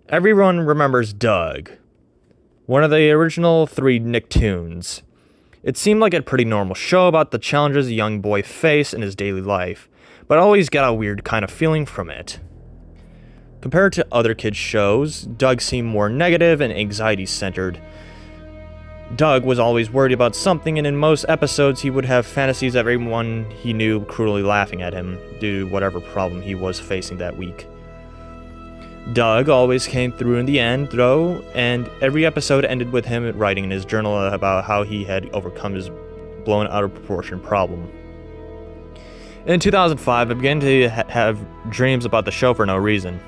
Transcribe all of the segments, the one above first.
Everyone remembers Doug, one of the original 3 Nicktoons. It seemed like a pretty normal show about the challenges a young boy faced in his daily life, but I always got a weird kind of feeling from it. Compared to other kids' shows, Doug seemed more negative and anxiety-centered. Doug was always worried about something, and in most episodes he would have fantasies of everyone he knew cruelly laughing at him due to whatever problem he was facing that week. Doug always came through in the end, though, and every episode ended with him writing in his journal about how he had overcome his blown out of proportion problem. In 2005, I began to have dreams about the show for no reason.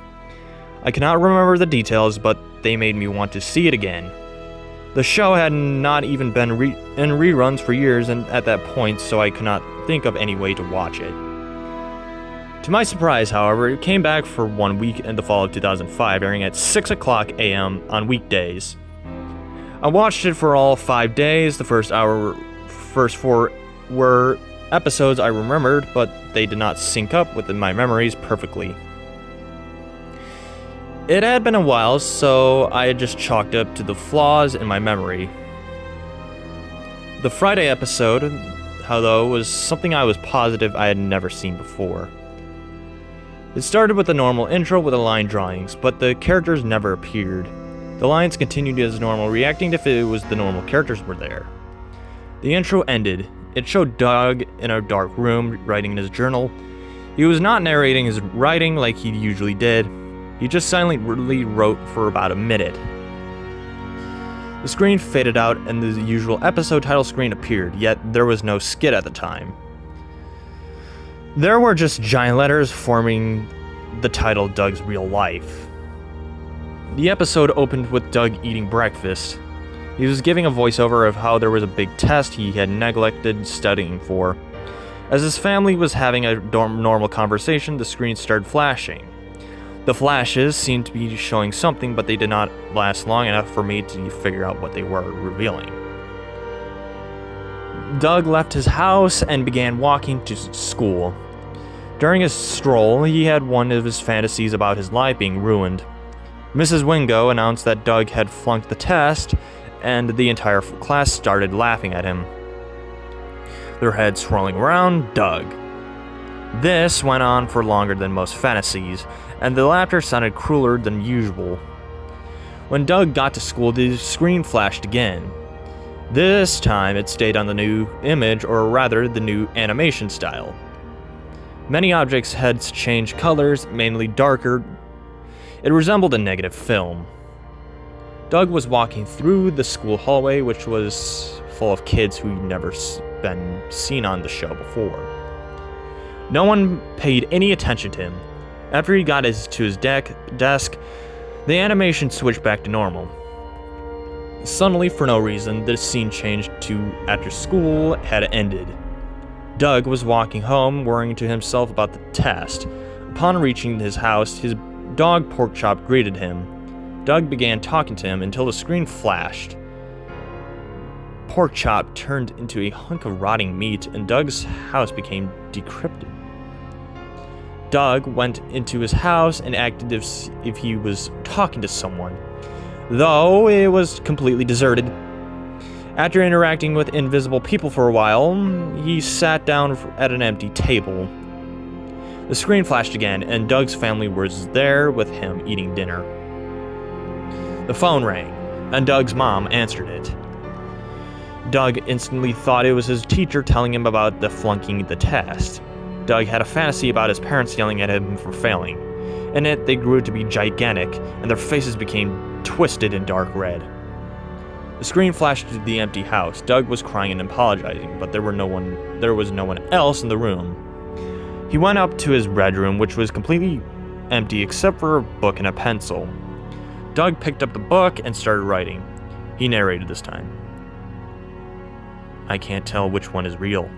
I cannot remember the details, but they made me want to see it again. The show had not even been in reruns for years and at that point, so I could not think of any way to watch it. To my surprise, however, it came back for 1 week in the fall of 2005, airing at 6 o'clock a.m. on weekdays. I watched it for all 5 days. The first 4 were episodes I remembered, but they did not sync up with my memories perfectly. It had been a while, so I had just chalked up to the flaws in my memory. The Friday episode, though, was something I was positive I had never seen before. It started with a normal intro with the line drawings, but the characters never appeared. The lines continued as normal, reacting if it was the normal characters were there. The intro ended. It showed Doug in a dark room, writing in his journal. He was not narrating his writing like he usually did. He just silently wrote for about a minute. The screen faded out and the usual episode title screen appeared, yet there was no skit at the time. There were just giant letters forming the title Doug's Real Life. The episode opened with Doug eating breakfast. He was giving a voiceover of how there was a big test he had neglected studying for. As his family was having a normal conversation, the screen started flashing. The flashes seemed to be showing something, but they did not last long enough for me to figure out what they were revealing. Doug left his house and began walking to school. During his stroll, he had one of his fantasies about his life being ruined. Mrs. Wingo announced that Doug had flunked the test, and the entire class started laughing at him, their heads swirling around Doug. This went on for longer than most fantasies, and the laughter sounded crueler than usual. When Doug got to school, the screen flashed again. This time it stayed on the new image, or rather the new animation style. Many objects had changed colors, mainly darker. It resembled a negative film. Doug was walking through the school hallway, which was full of kids who'd never been seen on the show before. No one paid any attention to him. After he got to his desk, the animation switched back to normal. Suddenly, for no reason, the scene changed to after school had ended. Doug was walking home, worrying to himself about the test. Upon reaching his house, his dog Porkchop greeted him. Doug began talking to him until the screen flashed. Porkchop turned into a hunk of rotting meat, and Doug's house became decrepit. Doug went into his house and acted as if he was talking to someone, though it was completely deserted. After interacting with invisible people for a while, he sat down at an empty table. The screen flashed again, and Doug's family was there with him eating dinner. The phone rang, and Doug's mom answered it. Doug instantly thought it was his teacher telling him about the flunking the test. Doug had a fantasy about his parents yelling at him for failing. In it, they grew to be gigantic, and their faces became twisted and dark red. The screen flashed to the empty house. Doug was crying and apologizing, but there was no one else in the room. He went up to his bedroom, which was completely empty except for a book and a pencil. Doug picked up the book and started writing. He narrated this time. "I can't tell which one is real.